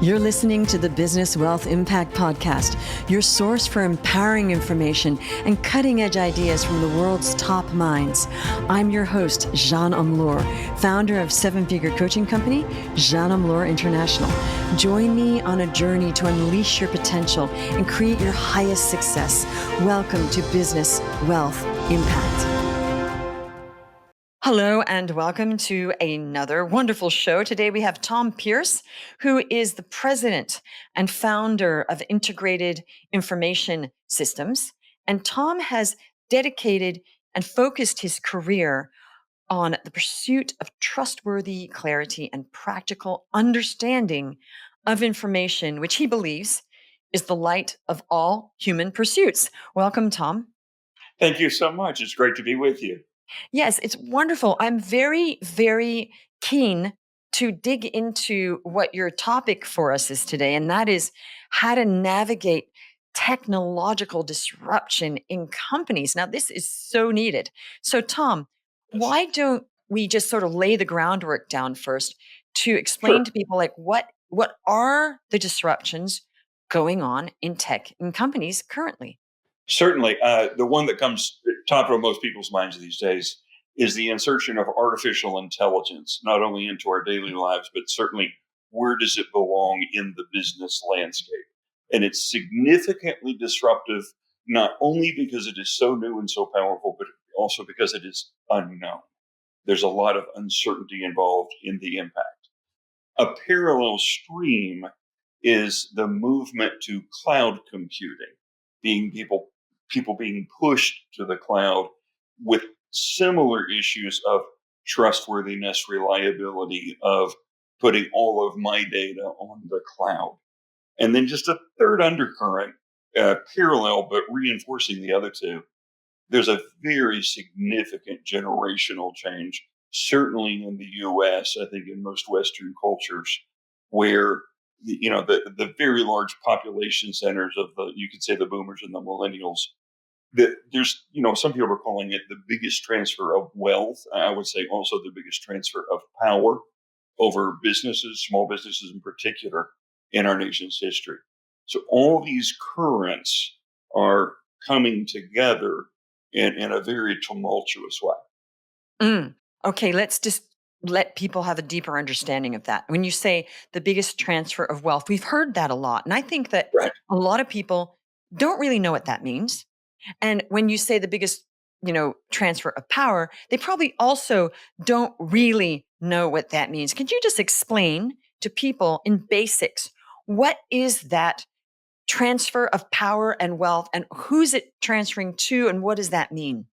You're listening to the Business Wealth Impact Podcast, your source for empowering information and cutting-edge ideas from the world's top minds. I'm your host, Jeanne Amlour, founder of seven-figure coaching company, Jeanne Amlour International. Join me on a journey to unleash your potential and create your highest success. Welcome to Business Wealth Impact. Hello and welcome to another wonderful show. Today we have Tom Pierce, who is the president and founder of Integrated Information Systems. And Tom has dedicated and focused his career on the pursuit of trustworthy clarity and practical understanding of information, which he believes is the light of all human pursuits. Welcome, Tom. Thank you so much. It's great to be with you. Yes, it's wonderful. I'm very, very keen to dig into what your topic for us is today, and that is how to navigate technological disruption in companies. Now, this is so needed. So, Tom, why don't we just sort of lay the groundwork down first to explain to people like what are the disruptions going on in tech in companies currently? Certainly. The one that comes top of most people's minds these days is the insertion of artificial intelligence, not only into our daily lives, but certainly where does it belong in the business landscape? And it's significantly disruptive, not only because it is so new and so powerful, but also because it is unknown. There's a lot of uncertainty involved in the impact. A parallel stream is the movement to cloud computing, being people being pushed to the cloud with similar issues of trustworthiness, reliability, of putting all of my data on the cloud. And then just a third undercurrent, parallel but reinforcing the other two. There's a very significant generational change, certainly in the US, I think in most Western cultures, where the very large population centers of you could say the boomers and the millennials, that there's, some people are calling it the biggest transfer of wealth. I would say also the biggest transfer of power over businesses, small businesses in particular, in our nation's history. So all these currents are coming together in a very tumultuous way. Okay, let's just let people have a deeper understanding of that. When you say the biggest transfer of wealth, we've heard that a lot. And I think that a lot of people don't really know what that means. And when you say the biggest, transfer of power, they probably also don't really know what that means. Could you just explain to people in basics, what is that transfer of power and wealth, and who's it transferring to, and what does that mean?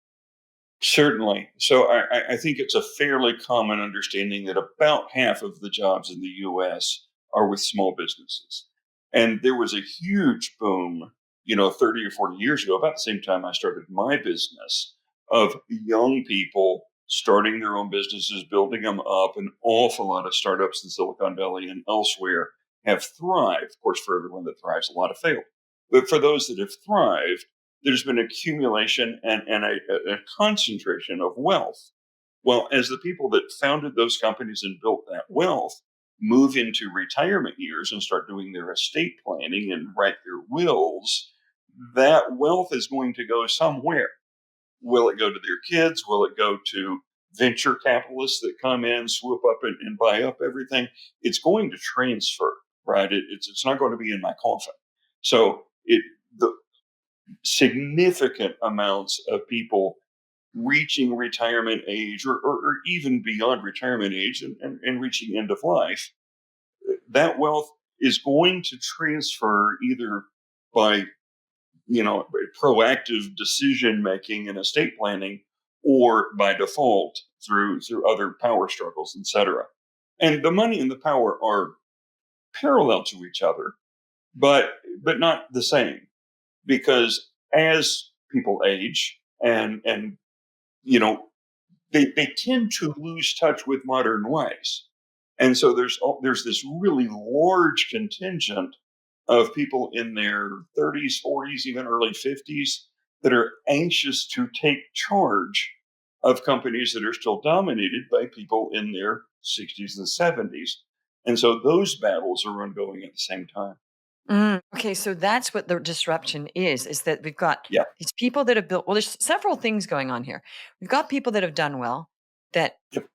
Certainly. So I think it's a fairly common understanding that about half of the jobs in the US are with small businesses. And there was a huge boom, 30 or 40 years ago, about the same time I started my business, of young people starting their own businesses, building them up. An awful lot of startups in Silicon Valley and elsewhere have thrived. Of course, for everyone that thrives, a lot have failed. But for those that have thrived, there's been accumulation and a concentration of wealth. Well, as the people that founded those companies and built that wealth move into retirement years and start doing their estate planning and write their wills, that wealth is going to go somewhere. Will it go to their kids? Will it go to venture capitalists that come in, swoop up and buy up everything? It's going to transfer, right? It's not going to be in my coffin. So the significant amounts of people reaching retirement age or even beyond retirement age and reaching end of life, that wealth is going to transfer either by proactive decision making and estate planning, or by default through other power struggles, etc. And the money and the power are parallel to each other, but not the same, because as people age and they tend to lose touch with modern ways. And so there's this really large contingent of people in their 30s, 40s, even early 50s that are anxious to take charge of companies that are still dominated by people in their 60s and 70s. And so those battles are ongoing at the same time. Okay, so that's what the disruption is that we've got Yeah. these people that have built well, there's several things going on here. We've got people that have done well, that Yep.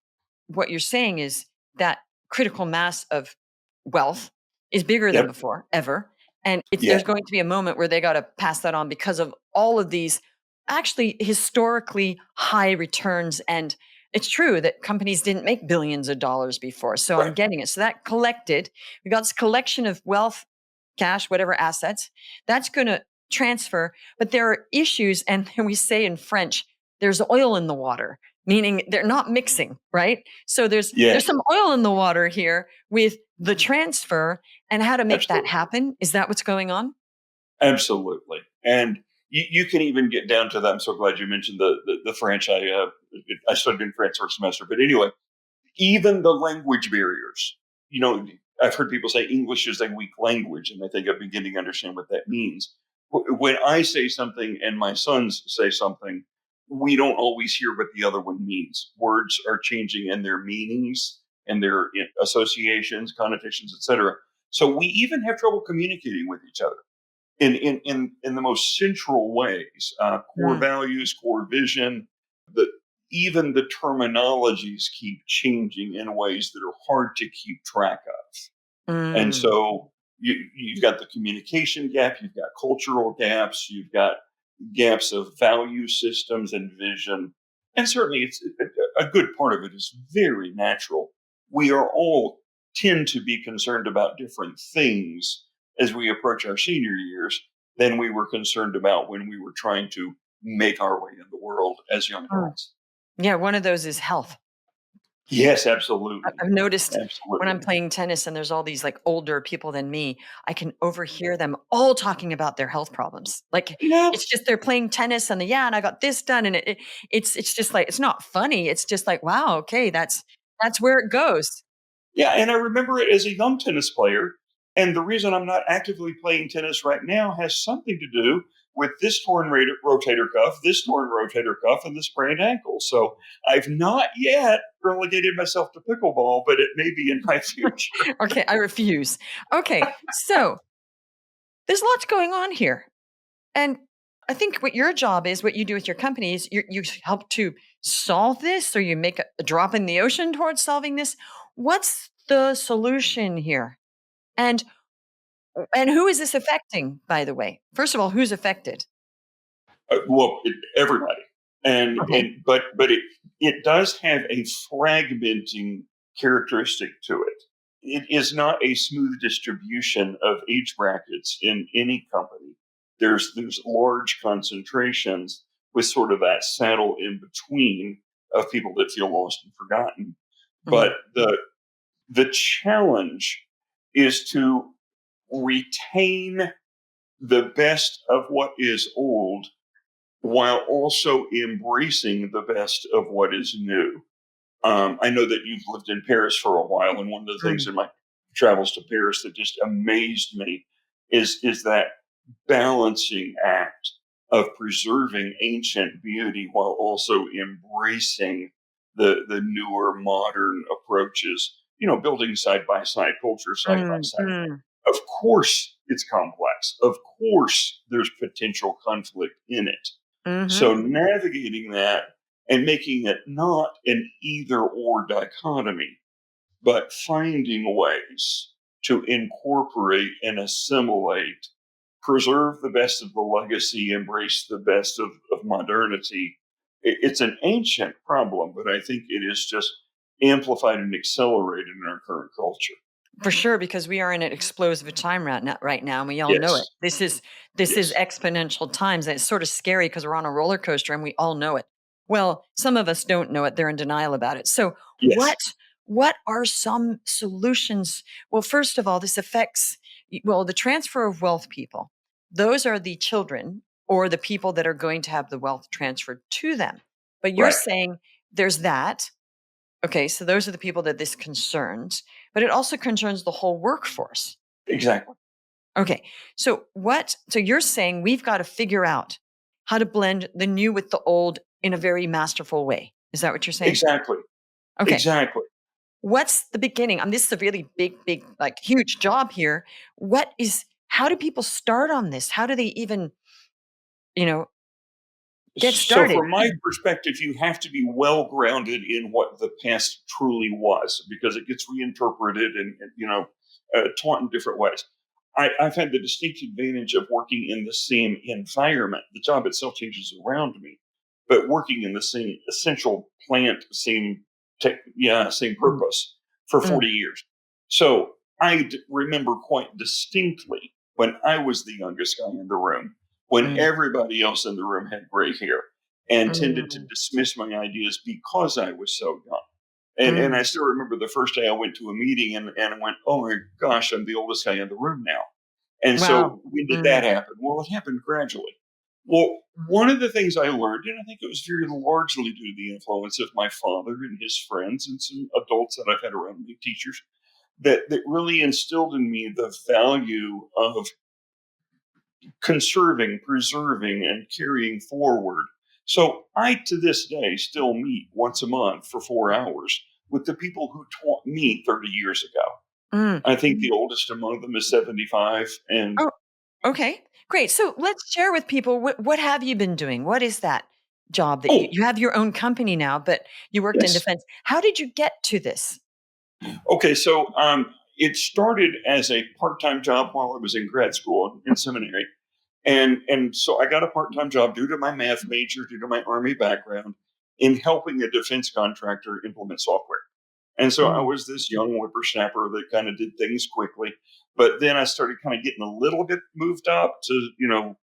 what you're saying is that critical mass of wealth is bigger than Yep. before, ever. And Yeah. there's going to be a moment where they got to pass that on because of all of these actually historically high returns. And it's true that companies didn't make billions of dollars before. So I'm Right. getting it. So that collected, we got this collection of wealth, cash, whatever assets, that's going to transfer. But there are issues. And we say in French, there's oil in the water, meaning they're not mixing, right? So there's Yes. some oil in the water here with the transfer and how to make that Absolutely. happen. Is that what's going on? Absolutely. And you can even get down to that. I'm so glad you mentioned the French. I studied in France for a semester. But anyway, even the language barriers. You know, I've heard people say English is a weak language, and I think I'm beginning to understand what that means. When I say something and my sons say something, we don't always hear what the other one means. Words are changing in their meanings and their associations, connotations, etc. So we even have trouble communicating with each other in the most central ways, core Mm, values, core vision. The Even the terminologies keep changing in ways that are hard to keep track of. And mm, so you've got the communication gap, you've got cultural gaps, you've got gaps of value systems and vision. And certainly, it's a good part of it is very natural. We are all tend to be concerned about different things as we approach our senior years than we were concerned about when we were trying to make our way in the world as young mm. adults. Yeah, one of those is health. Yes, absolutely. I've noticed when Absolutely. I'm playing tennis and there's all these like older people than me, I can overhear them all talking about their health problems. Like Yeah. it's just they're playing tennis and and I got this done and it's just like it's not funny. It's just like wow, okay, that's where it goes. Yeah, and I remember it as a young tennis player. And the reason I'm not actively playing tennis right now has something to do with this torn rotator cuff, this torn rotator cuff, and this sprained ankle. So I've not yet relegated myself to pickleball, but it may be in my future. Okay, I refuse. Okay, so there's lots going on here. And I think what your job is, what you do with your company is you help to solve this or you make a drop in the ocean towards solving this. What's the solution here? And and who is this affecting, by the way? First of all, who's affected? Everybody, Okay. but it does have a fragmenting characteristic to it. It is not a smooth distribution of age brackets in any company. There's large concentrations with sort of that saddle in between of people that feel lost and forgotten. Mhm. But the challenge is to retain the best of what is old while also embracing the best of what is new. I know that you've lived in Paris for a while, and one of the things Mm, in my travels to Paris that just amazed me is that balancing act of preserving ancient beauty while also embracing the newer modern approaches. You know, building side by side, culture side by mm, side. mm, Of course, it's complex. Of course, there's potential conflict in it. mhm, So navigating that and making it not an either or dichotomy, but finding ways to incorporate and assimilate, preserve the best of the legacy, embrace the best of modernity. It's an ancient problem, but I think it is just amplified and accelerated in our current culture. for sure, because we are in an explosive time right now, and we all know it. Yes, This is yes, exponential times, and it's sort of scary because we're on a roller coaster and we all know it. Well, some of us don't know it; they're in denial about it. So, yes, what are some solutions? Well, first of all, this affects well the transfer of wealth. People, those are the children or the people that are going to have the wealth transferred to them. But you're right, saying there's that. Okay, so those are the people that this concerns, but it also concerns the whole workforce. exactly, Okay, so you're saying we've got to figure out how to blend the new with the old in a very masterful way. Is that what you're saying? exactly, Okay, exactly. what's the beginning? This is a really big, like huge job here. How do people start on this? How do they even, you know, get So, started? from my perspective, you have to be well grounded in what the past truly was, because it gets reinterpreted and taught in different ways. I've had the distinct advantage of working in the same environment. The job itself changes around me, but working in the same essential plant, same Mm, purpose for mm, 40 years. So remember quite distinctly when I was the youngest guy in the room, when mm, everybody else in the room had gray hair and tended to mm, dismiss my ideas because I was so young. And I mm. still remember the first day I went to a meeting and I went, oh my gosh, I'm the oldest guy in the room now. And Wow. so when did Mm, that happen? Well, it happened gradually. Well, mm, one of the things I learned, and I think it was very largely due to the influence of my father and his friends and some adults that I've had around me, teachers, that really instilled in me the value of conserving, preserving, and carrying forward. So I, to this day, still meet once a month for 4 hours with the people who taught me 30 years ago. mm. I think the oldest among them is 75. And Oh, okay, great. So let's share with people what have you been doing? What is that job that oh, you have your own company now, but you worked in yes. defense. How did you get to this? Okay, so it started as a part-time job while I was in grad school in seminary, and so I got a part-time job due to my math major, due to my Army background, in helping a defense contractor implement software. And so I Mm, was this young whippersnapper that kind of did things quickly, but then I started kind of getting a little bit moved up to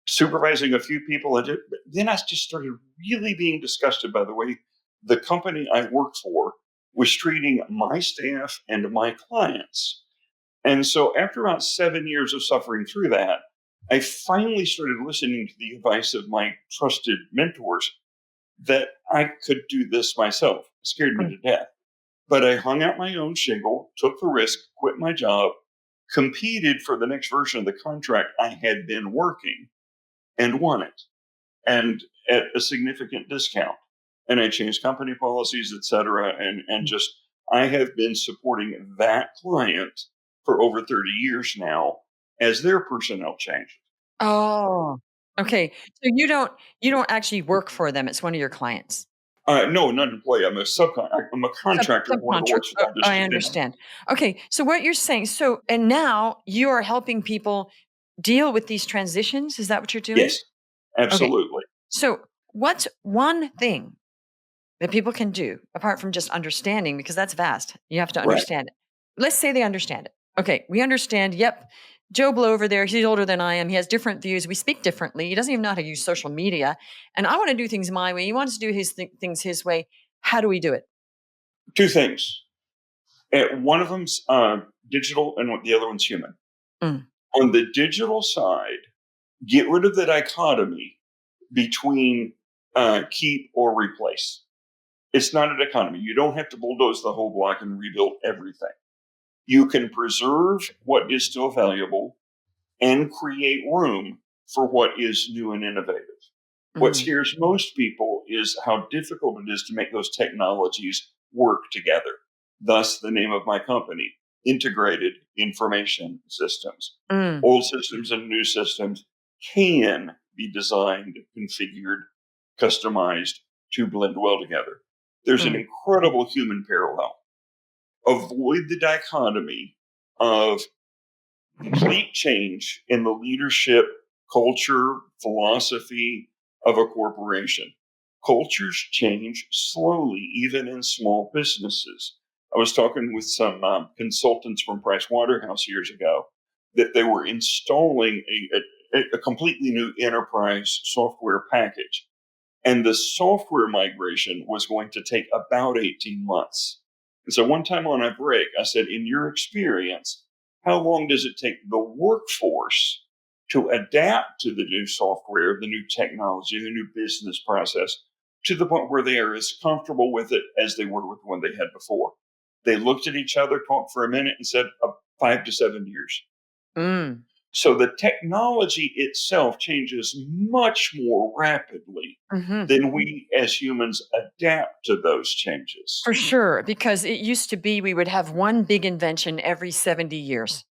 supervising a few people. And then I just started really being disgusted by the way the company I worked for was treating my staff and my clients. And so after about 7 years of suffering through that, I finally started listening to the advice of my trusted mentors that I could do this myself. It scared me mm. to death. But I hung out my own shingle, took the risk, quit my job, competed for the next version of the contract I had been working, and won it, and at a significant discount. And I changed company policies, et cetera. And just, I have been supporting that client for over 30 years now as their personnel changed. Oh, okay. So you don't actually work for them, it's one of your clients. No, not employee. I'm a contractor, one that Subcontract. works for Oh, them just I to, understand. Okay, so what you're saying, and now you are helping people deal with these transitions, is that what you're doing? yes, Okay, absolutely. so what's one thing that people can do apart from just understanding, because that's vast. You have to Right. understand it. Let's say they understand it. Okay, we understand. Yep, Joe Blow over there, he's older than I am. He has different views. We speak differently. He doesn't even know how to use social media. And I want to do things my way. He wants to do things his way. How do we do it? Two things. One of them's digital, and the other one's human. Mm, On the digital side, get rid of the dichotomy between keep or replace. It's not a dichotomy. You don't have to bulldoze the whole block and rebuild everything. You can preserve what is still valuable and create room for what is new and innovative. What mm, scares most people is how difficult it is to make those technologies work together. Thus, the name of my company, Integrated Information Systems. mm, Old systems and new systems can be designed, configured, customized to blend well together. There's an mm, incredible human parallel. Avoid the dichotomy of complete change in the leadership, culture, philosophy of a corporation. Cultures change slowly, even in small businesses. I was talking with some consultants from Price Waterhouse years ago that they were installing a completely new enterprise software package. And the software migration was going to take about 18 months. And so one time on a break, I said, in your experience, how long does it take the workforce to adapt to the new software, the new technology, the new business process to the point where they are as comfortable with it as they were with the one they had before? They looked at each other, talked for a minute, and said 5 to 7 years. mm. So the technology itself changes much more rapidly Mhm. than we as humans adapt to those changes. For sure, because it used to be we would have one big invention every 70 years.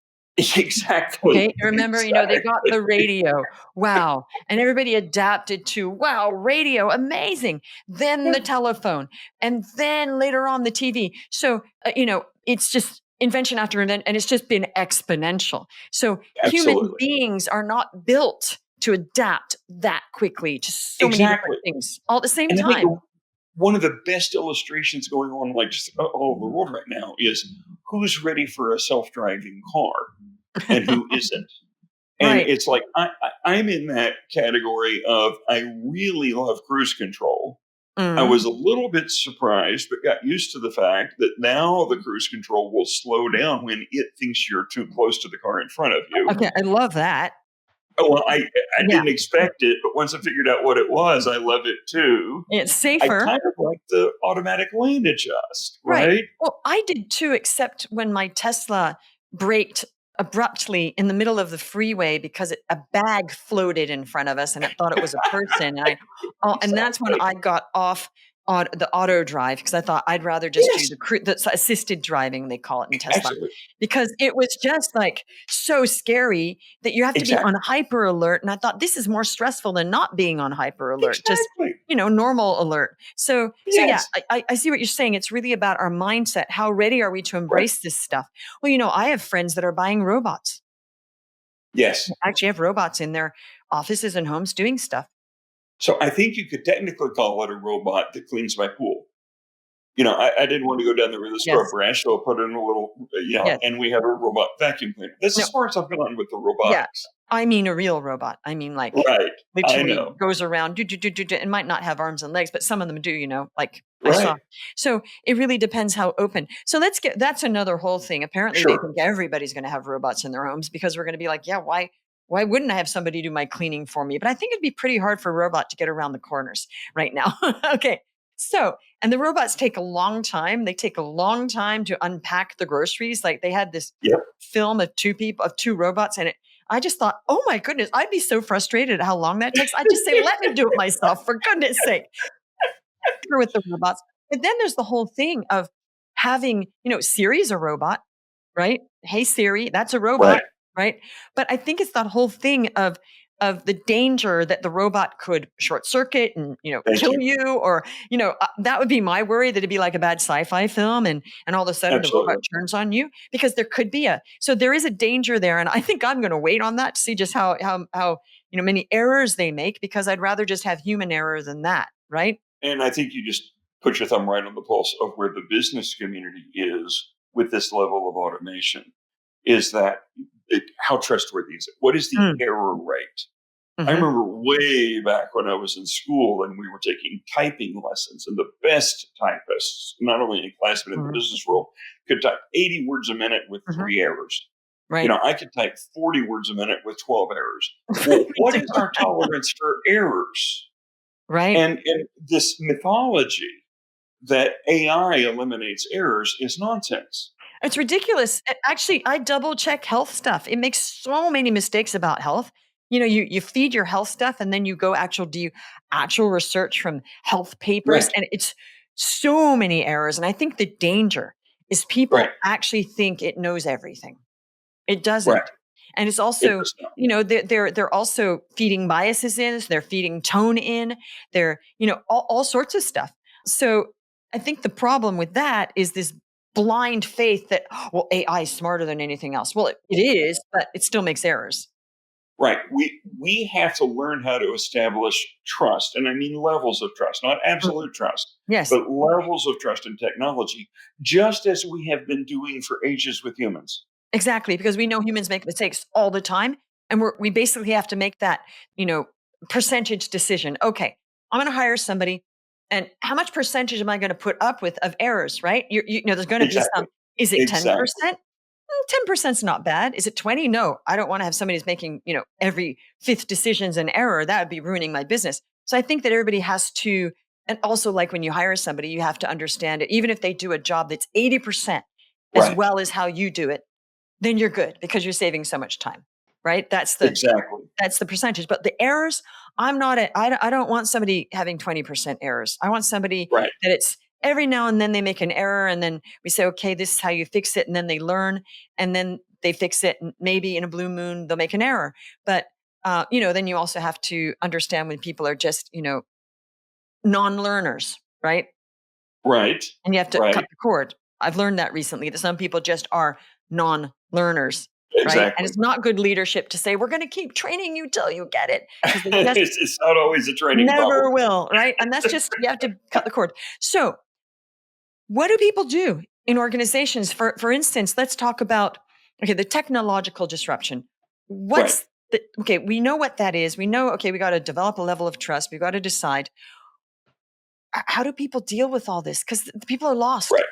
Exactly. Okay, remember, they got Exactly. the radio. Wow. And everybody adapted to, wow, radio, amazing. Then the Yeah, telephone, and then later on the TV. So, it's just invention after invention, and it's just been exponential. So, human absolutely. beings are not built to adapt that quickly to so many different Exactly. things all at the same And I think time. one of the best illustrations going on, like just all over the world right now, is who's ready for a self-driving car and who isn't. And Right. it's like I'm in that category of I really love cruise control. I Mhm. was a little bit surprised, but got used to the fact that now the cruise control will slow down when it thinks you're too close to the car in front of you. Okay, I love that. Oh, well, I Yeah, didn't expect it, but once I figured out what it was, I love it too. it's I safer. kind of like the automatic lane adjust, Right. right? Well, I did too, except when my Tesla braked abruptly in the middle of the freeway because a bag floated in front of us and it thought it was a person. And that's when Exactly. I got off the auto drive because I thought I'd rather just do Yes, the assisted driving, they call it in Tesla, absolutely. because it was just like so scary that you have to be on Exactly. hyper alert. And I thought this is more stressful than not being on hyper alert, just, Exactly. normal alert. So yeah, Yes. I see what you're saying. It's really about our mindset. How ready are we to Right. embrace this stuff? Well, I have friends that are buying robots. Yes. Actually have robots in their offices and homes doing stuff. So I think you could technically call it a robot that cleans my pool. I didn't want to go down there with a scrub Yes. brush, so I put in a little, Yes. and we have a robot vacuum cleaner. That's No. as far as I've gone with the Yeah. robotics. I mean a real robot. I mean, like, Right. I literally know. goes around, do, do, do, do, do, and might not have arms and legs, but some of them do, like I Right. saw. So it really depends how open. So that's another whole thing. Apparently they Sure. think everybody's going to have robots in their homes because we're going to be like, yeah, why wouldn't I have somebody do my cleaning for me? But I think it'd be pretty hard for a robot to get around the corners right now. Okay. So, and the robots take a long time. They take a long time to unpack the groceries. Like they had this Yep. film of two robots, and I just thought, oh my goodness, I'd be so frustrated at how long that takes. I just say, let me do it myself, for goodness sake, with the robots. But then there's the whole thing of having, Siri's a robot, right? Hey Siri, that's a Right. robot, right? But I think it's that whole thing of the danger that the robot could short circuit and Thank kill you. you, or that would be my worry, that it'd be like a bad sci-fi film, and all of a sudden the robot Absolutely. turns on you, because there is a danger there, and I think I'm going to wait on that to see just how many errors they make, because I'd rather just have human error than that, right? And I think you just put your thumb right on the pulse of where the business community is with this level of automation. Is that how trustworthy is it? What is the Mm, error rate? I mhm, remember way back when I was in school and we were taking typing lessons, and the best typists, not only in class but in the mhm, business world, could type 80 words a minute with mhm. 3 errors. Right. I could type 40 words a minute with 12 errors. Well, Me what too. is our tolerance for errors? Right. And this mythology that AI eliminates errors is nonsense. It's ridiculous. Actually, I double check health stuff. It makes so many mistakes about health. You feed your health stuff, and then you go do actual research from health papers, Right, and it's so many errors. And I think the danger is right, people actually think it knows everything. It doesn't. right. And it's It also, does not. they're also feeding biases in, so they're feeding tone in, they're, all sorts of stuff. So I think the problem with that is this blind faith that, well, AI is smarter than anything else. Well, it is, but it still makes errors. Right. We have to learn how to establish trust. And I mean levels of trust, not Mm. absolute trust, Yes. but levels of trust in technology, just as we have been doing for ages with humans. Exactly, because we know humans make mistakes all the time, and we basically have to make that, you know, percentage decision. Okay, I'm going to hire somebody, and how much percentage am I going to put up with of errors? Right? There's going to be Exactly. some. Is it Exactly. 10%? 10% is not bad. Is it 20? No, I don't want to have somebody who's making every fifth decision's an error. That would be ruining my business. So I think that everybody has to, and also like when you hire somebody, you have to understand it. Even if they do a job that's 80% as Right. well as how you do it, then you're good because you're saving so much time, right? Exactly. That's the percentage. But the errors, I don't want somebody having 20% errors. I want somebody Right. that it's every now and then they make an error and then we say, okay, this is how you fix it. And then they learn and then they fix it. And maybe in a blue moon, they'll make an error. But, then you also have to understand when people are just, non-learners, right? Right. And you have to cut Right. the cord. I've learned that recently, that some people just are non-learners, right? And Exactly. it's not good leadership to say, we're going to keep training you till you get it, because they just It's not always a training problem. never will, right? And that's just, you have to cut the cord. So what do people do in organizations? For instance, let's talk about, okay, the technological disruption. Right. Okay, we know what that is. We know, okay, we got to develop a level of trust. We got to decide, how do people deal with all this? Because the people are lost. Right.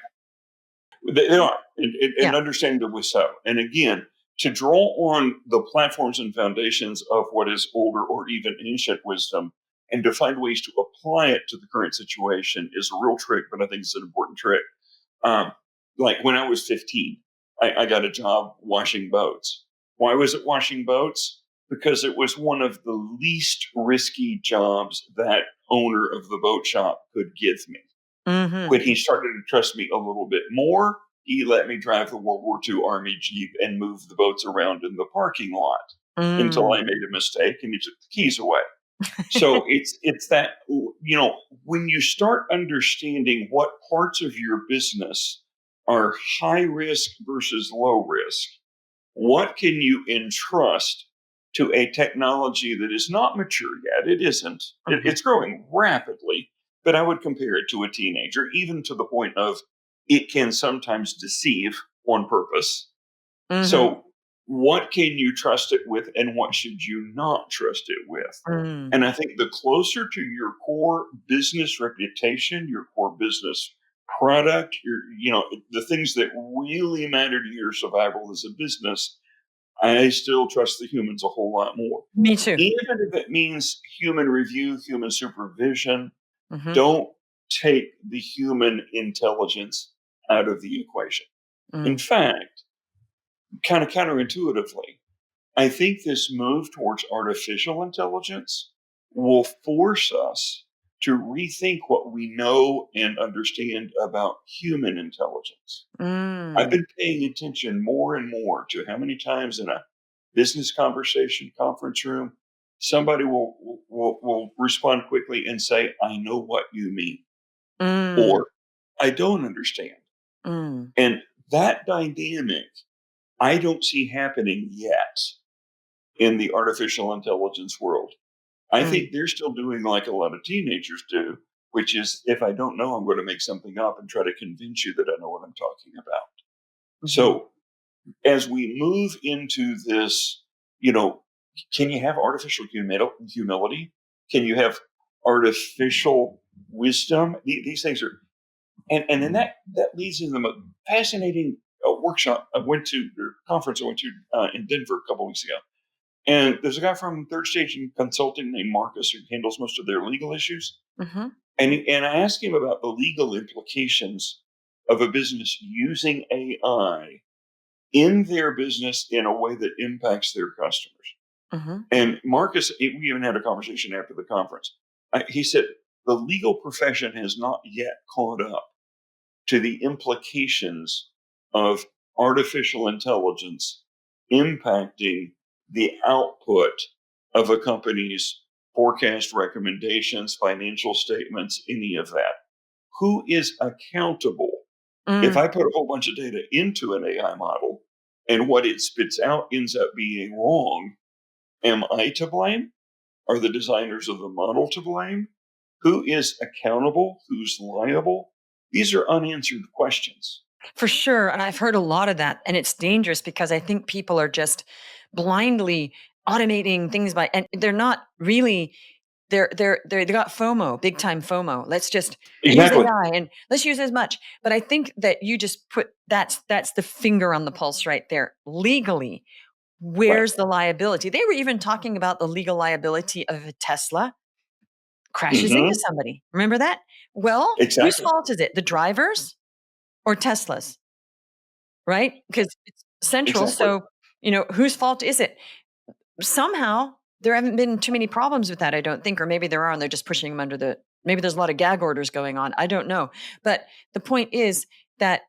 They are, and Yeah. understandably so. And again, to draw on the platforms and foundations of what is older or even ancient wisdom and to find ways to apply it to the current situation is a real trick, but I think it's an important trick. Um, like when I was 15, I got a job washing boats. Why was it washing boats? Because it was one of the least risky jobs that owner of the boat shop could give me. Mm-hmm. When he started to trust me a little bit more, he let me drive the World War II Army Jeep and move the boats around in the parking lot until Mm. I made a mistake and he took the keys away. So it's that, when you start understanding what parts of your business are high risk versus low risk, what can you entrust to a technology that is not mature yet? It isn't. Mhm. It's growing rapidly, but I would compare it to a teenager, even to the point of it can sometimes deceive on purpose. Mhm. So, what can you trust it with, and what should you not trust it with? Mm. And I think the closer to your core business reputation, your core business product, the things that really matter to your survival as a business, I still trust the humans a whole lot more. Me too. Even if it means human review, human supervision, Mhm. don't take the human intelligence out of the equation. In Mm. fact, kind of counterintuitively, I think this move towards artificial intelligence will force us to rethink what we know and understand about human intelligence. I've Mm. been paying attention more and more to how many times in a business conversation, conference room, somebody will respond quickly and say, "I know what you mean," Mm. or "I don't understand." Mm. And that dynamic I don't see happening yet in the artificial intelligence world. I Mm. think they're still doing like a lot of teenagers do, which is if I don't know, I'm going to make something up and try to convince you that I know what I'm talking about. Mhm. So as we move into this, you know, can you have artificial humility? Can you have artificial wisdom? These things are, and then that leads into the most fascinating workshop I went to, or conference I went to in Denver a couple weeks ago. And there's a guy from Third Station Consulting named Marcus who handles most of their legal issues. Mhm. And I asked him about the legal implications of a business using AI in their business in a way that impacts their customers. Mhm. And Marcus, we even had a conversation after the conference. He said the legal profession has not yet caught up to the implications of artificial intelligence impacting the output of a company's forecast recommendations, financial statements, any of that. Who is accountable if Mm. I put a whole bunch of data into an AI model and what it spits out ends up being wrong? Am I to blame? Are the designers of the model to blame? Who is accountable? Who's liable? These are unanswered questions. For sure, and I've heard a lot of that, and it's dangerous because I think people are just blindly automating things and they're not really they got FOMO, big time FOMO. Let's just use Exactly. AI and let's use as much. But I think that you just put that's the finger on the pulse right there. Legally, Right. where's the liability? They were even talking about the legal liability of a Tesla crashes into Hmm. somebody. Remember that? Well, whose Exactly. fault is it? The drivers or Tesla's? Right? Because it's central. Exactly. So, whose fault is it? somehow there haven't been too many problems with that, I don't think, or maybe there are, and they're just pushing them maybe there's a lot of gag orders going on. I don't know. But the point is that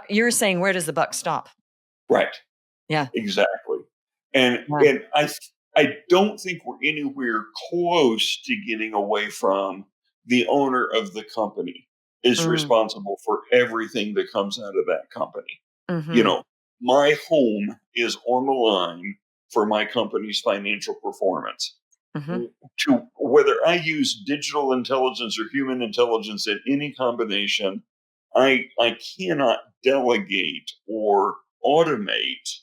you're saying, where does the buck stop? Right. Yeah. Exactly. And Yeah. and I don't think we're anywhere close to getting away from the owner of the company is Mm, responsible for everything that comes out of that company. You mhm, know, my home is on the line for my company's financial performance. mhm, To whether I use digital intelligence or human intelligence in any combination, I cannot delegate or automate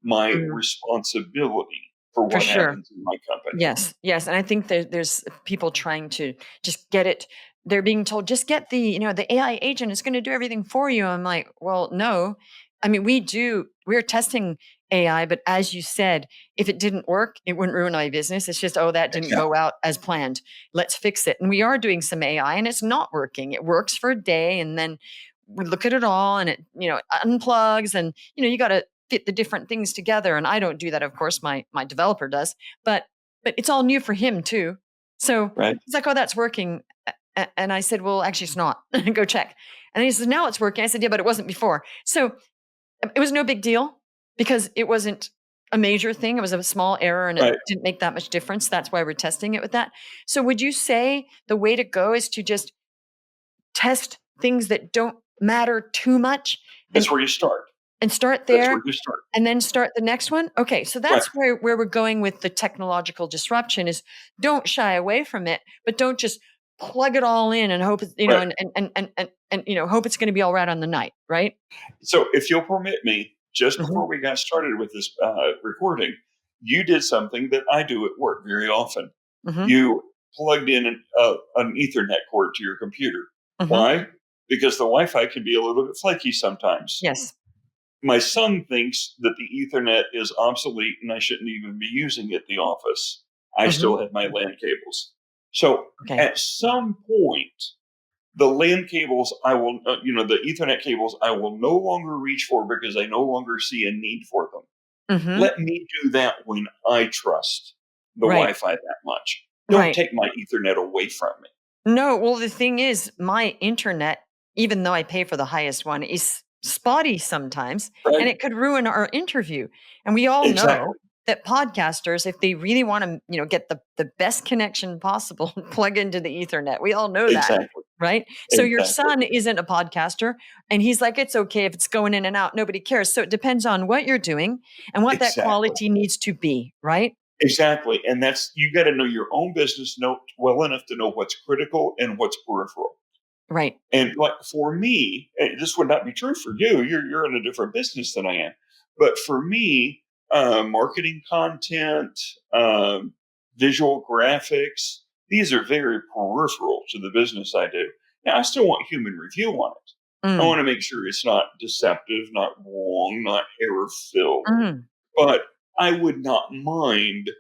my mm, responsibility for for what sure. happens in my company. Yes, yes, and I think there's people trying to just get it. They're being told, "Just get the AI agent is gonna do everything for you." I'm like, "Well, no." I mean, we're testing AI, but as you said, if it didn't work, it wouldn't ruin my business. It's just, "Oh, that didn't Yeah, go out as planned. Let's fix it." And we are doing some AI, and it's not working. It works for a day, and then we look at it all, and it unplugs, and, you gotta fit the different things together, and I don't do that, of course, my developer does, but it's all new for him too. So right, he's like, "Oh, that's working." And I said, "Well, actually, it's not. Go check." And he says, "Now it's working." I said, "Yeah, but it wasn't before." So it was no big deal because it wasn't a major thing. It was a small error and it right, didn't make that much difference. That's why we're testing it with that. So would you say the way to go is to just test things that don't matter too much and that's where you start. start That's there where you start. and then start the next one? Okay, so Right, that's where we're going with the technological disruption is don't shy away from it, but don't just plug it all in and hope it's, right. hope it's going to be all right on the night, right? So, if you'll permit me, just Mhm. before we got started with this recording, you did something that I do at work very often. Mhm. You plugged in an Ethernet cord to your computer. Mhm. Why? Because the Wi-Fi can be a little bit flaky sometimes. Yes. My son thinks that the Ethernet is obsolete and I shouldn't even be using it at the office. I Mhm. still have my LAN cables. So Okay. at some point, the LAN cables the Ethernet cables I will no longer reach for because I no longer see a need for them. Mhm. Let me do that when I trust the Right. Wi-Fi that much. Don't Right. take my Ethernet away from me. No, well, the thing is, my internet, even though I pay for the highest one, is spotty sometimes, and Right? it could ruin our interview. And we all know Exactly. that podcasters, if they really want to, get the best connection possible, plug into the Ethernet. We all know that, Exactly. right? So your Exactly. son isn't a podcaster, and he's like, it's okay if it's going in and out. Nobody cares. So it depends on what you're doing and what that Exactly. quality needs to be, right? Exactly. And that's you got to know your own business know well enough to know what's critical and what's peripheral. Right. And like for me, this would not be true for you. You're in a different business than I am. But for me, marketing content, visual graphics, these are very peripheral to the business I do. Now, I still want human review on it. I Mm. want to make sure it's not deceptive, not wrong, not error filled. Mhm. But I would not mind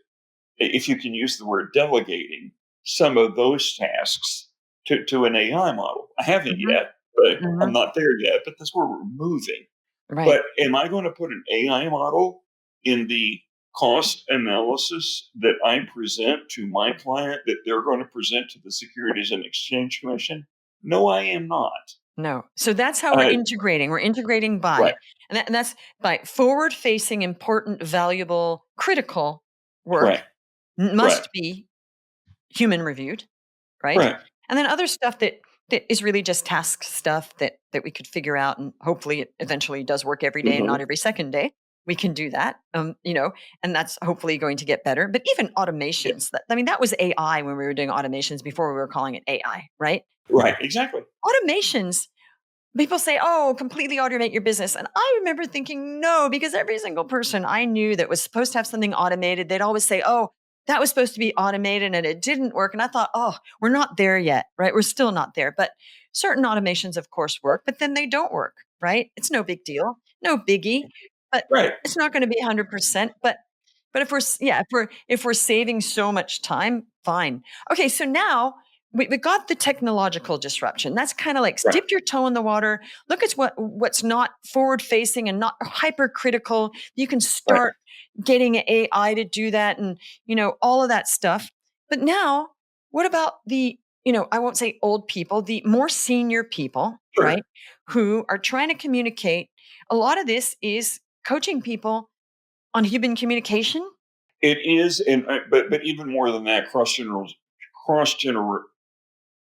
if you can use the word delegating some of those tasks to an AI model. I haven't Mhm. yet, but I'm Mhm. not there yet, but that's where we're moving. Right. But am I going to put an AI model in the cost analysis that I present to my client that they're going to present to the Securities and Exchange Commission? No, I am not. No. So that's how we're Uh, integrating. We're integrating right, and that's by forward facing, important, valuable, critical work right, right, must be human reviewed, right? right. And then other stuff that is really just task stuff that we could figure out, and hopefully it eventually does work every day and not Mhm. every second day. We can do that, and that's hopefully going to get better. But even Yeah, automations, that was AI when we were doing automations before we were calling it AI, right? right, exactly. Automations, people say, "Oh, completely automate your business." And I remember thinking, no, because every single person I knew that was supposed to have something automated, they'd always say, "Oh, that was supposed to be automated and it didn't work." And I thought, "Oh, we're not there yet, right? We're still not there." But certain automations, of course, work, but then they don't work, right? It's no big deal, no biggie, but Right. it's not going to be 100%. But if we're saving so much time, fine. Okay, so now we got the technological disruption. That's kind of like Right. dip your toe in the water. Look at what's not forward facing and not hypercritical. You can Right. start getting AI to do that, and all of that stuff. But now, what about the I won't say old people, the more senior people, Sure. right, who are trying to communicate. A lot of this is coaching people on human communication. It is, and but even more than that, cross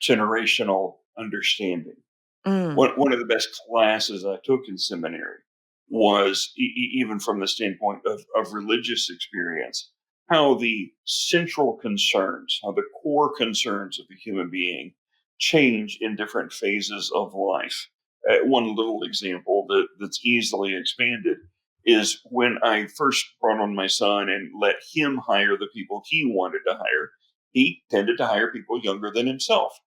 generational understanding. Mm, One of the best classes I took in seminary was even from the standpoint of religious experience, how the central concerns, how the core concerns of the human being change in different phases of life. One little example that's easily expanded is when I first brought on my son and let him hire the people he wanted to hire, he tended to hire people younger than himself.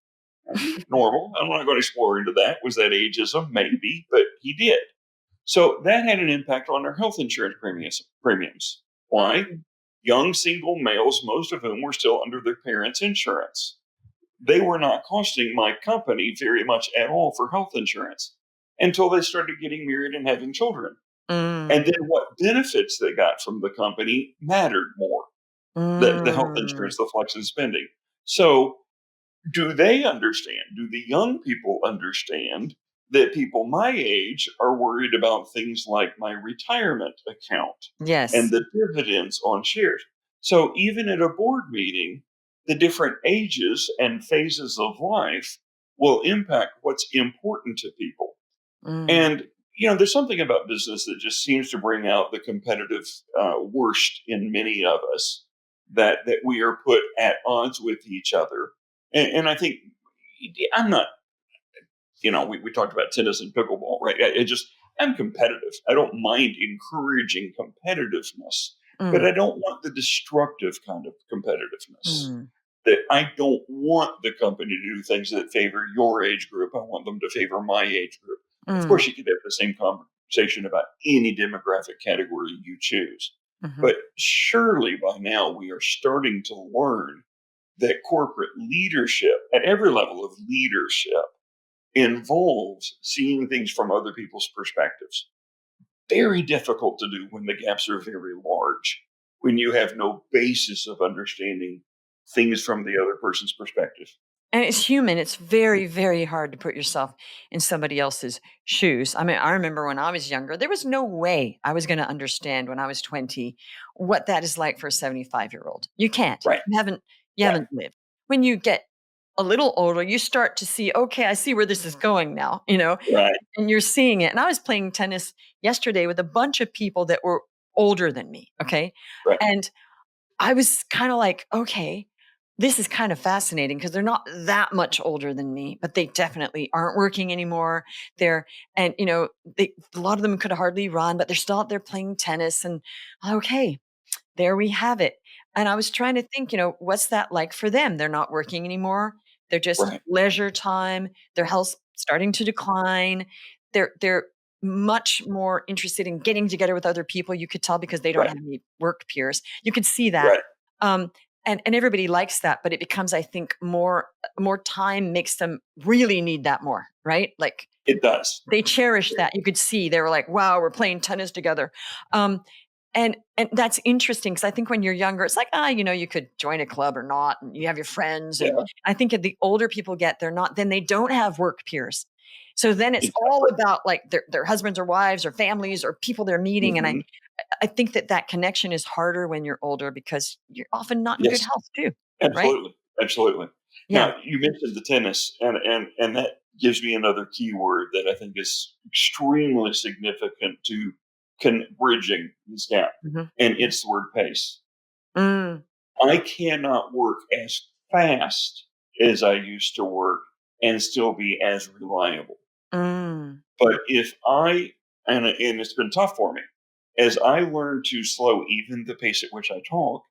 Normal. I'm not going to explore into that. Was that ageism? Maybe, but he did. So that had an impact on our health insurance premiums. Why? mm, Young single males, most of whom were still under their parents' insurance. They were not costing my company very much at all for health insurance until they started getting married and having children. And mm, then what benefits they got from the company mattered more. The health mm. insurance, the flex in spending. So do they understand? Do the young people understand that people my age are worried about things like my retirement account and Yes. the dividends on shares? So even at a board meeting, the different ages and phases of life will impact what's important to people. Mm. And there's something about business that just seems to bring out the competitive worst in many of us, that we are put at odds with each other. And I think I'm not. We talked about tennis and pickleball, right? I'm competitive. I don't mind encouraging competitiveness, but Mm, I don't want the destructive kind of competitiveness. mm, That I don't want the company to do things that favor your age group. I want them to favor my age group. Of mm, course, you could have the same conversation about any demographic category you choose. mhm. But surely by now we are starting to learn that corporate leadership at every level of leadership involves seeing things from other people's perspectives. Very difficult to do when the gaps are very large, when you have no basis of understanding things from the other person's perspective. And it's human. It's very, very hard to put yourself in somebody else's shoes. I mean, I remember when I was younger, there was no way I was going to understand when I was 20 what that is like for a 75-year-old. You can't. Right, You right, haven't lived. When you get a little older, you start to see, okay, I see where this is going now, right, and you're seeing it. And I was playing tennis yesterday with a bunch of people that were older than me. Okay. right, And I was kind of like, okay, this is kind of fascinating because they're not that much older than me, but they definitely aren't working anymore. They're, and a lot of them could hardly run, but they're still out there playing tennis. And okay, there we have it. And I was trying to think, what's that like for them? They're not working anymore. They're just right, leisure time. Their health's starting to decline. They're much more interested in getting together with other people. You could tell because they don't right, have any work peers. You could see that. right. Um, and everybody likes that, but it becomes, I think, more time makes them really need that more, right? Like It does. they cherish that. You could see they were like, wow, we're playing tennis together. Um, and that's interesting because I think when you're younger, it's like, you could join a club or not, and you have your friends. And Yeah, I think as the older people get, then they don't have work peers. So then it's all exactly. about like their husbands or wives or families or people they're meeting. And I, Hmm. I think that connection is harder when you're older because you're often not in good Yes, health too, right? absolutely, absolutely. Yeah. Now you mentioned the tennis, and that gives me another keyword that I think is extremely significant to bridging this gap, Mhm. and it's the word pace. Mm, I cannot work as fast as I used to work and still be as reliable. mm, But if I and it's been tough for me as I learn to slow even the pace at which I talk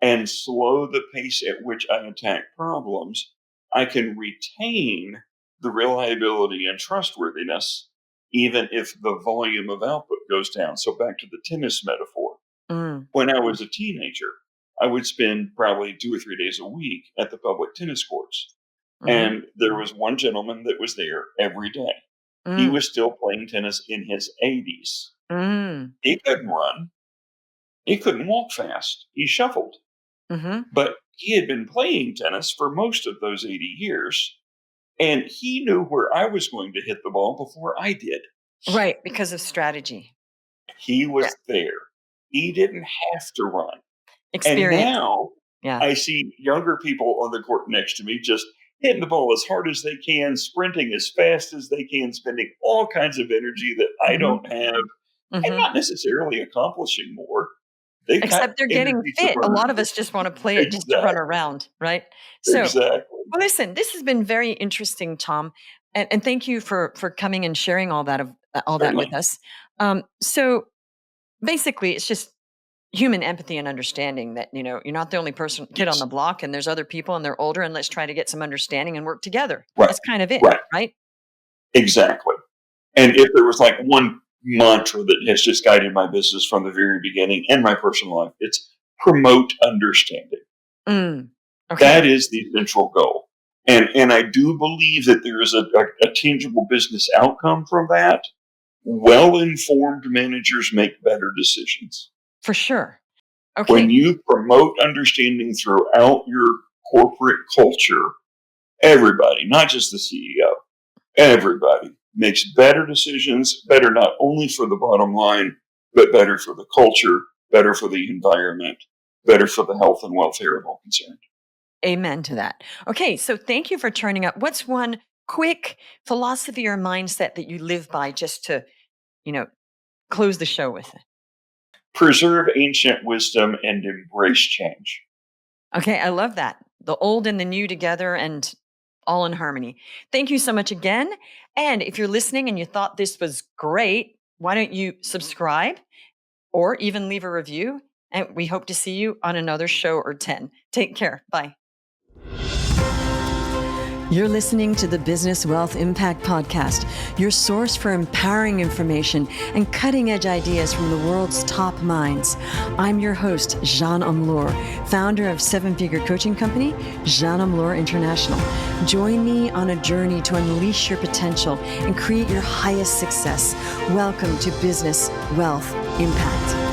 and slow the pace at which I attack problems, I can retain the reliability and trustworthiness even if the volume of output goes down. So back to the tennis metaphor. mm, When I was a teenager, I would spend probably 2 or 3 days a week at the public tennis courts. Mhm. And there was one gentleman that was there every day. He Mm. was still playing tennis in his 80s. Mm. He couldn't run. He couldn't walk fast. He shuffled. Mhm. But he had been playing tennis for most of those 80 years, and he knew where I was going to hit the ball before I did. Right, because of strategy. He Yeah. was there. He didn't have to run. And Experience. now Yeah. I see younger people on the court next to me just hitting the ball as hard as they can, sprinting as fast as they can, spending all kinds of energy that I Mhm. don't have, and Mhm. not necessarily accomplishing more. They've got Except they're getting energy to fit. A lot burn. of us just wanna play it just to run Exactly. around, right? So, Exactly. well, listen, this has been very interesting, Tom, and thank you for coming and sharing all that with Certainly. us. So basically, it's just human empathy and understanding that, you're not the only kid on the Yes. block, and there's other people and they're older, and let's try to get some understanding and work together. Right. That's kind of it, Right. right? Exactly. And if there was like one mantra that has just guided my business from the very beginning and my personal life, it's promote understanding. Mm. Okay. That is the central goal. And I do believe that there is a tangible business outcome from that. Well informed managers make better decisions. For sure. When Okay. you promote understanding throughout your corporate culture, everybody, not just the CEO, everybody makes better decisions, better not only for the bottom line, but better for the culture, better for the environment, better for the health and welfare of all concerned. Amen to that. Okay, so thank you for turning up. What's one quick philosophy or mindset that you live by just to, you know, close the show with it? Preserve ancient wisdom and embrace change. Okay, I love that. The old and the new together and all in harmony. Thank you so much again. And if you're listening and you thought this was great, why don't you subscribe or even leave a review? And we hope to see you on another show or 10. Take care. Bye. You're listening to the Business Wealth Impact Podcast, your source for empowering information and cutting edge ideas from the world's top minds. I'm your host, Jeanne Amlour, founder of seven-figure coaching company, Jeanne Amlour International. Join me on a journey to unleash your potential and create your highest success. Welcome to Business Wealth Impact.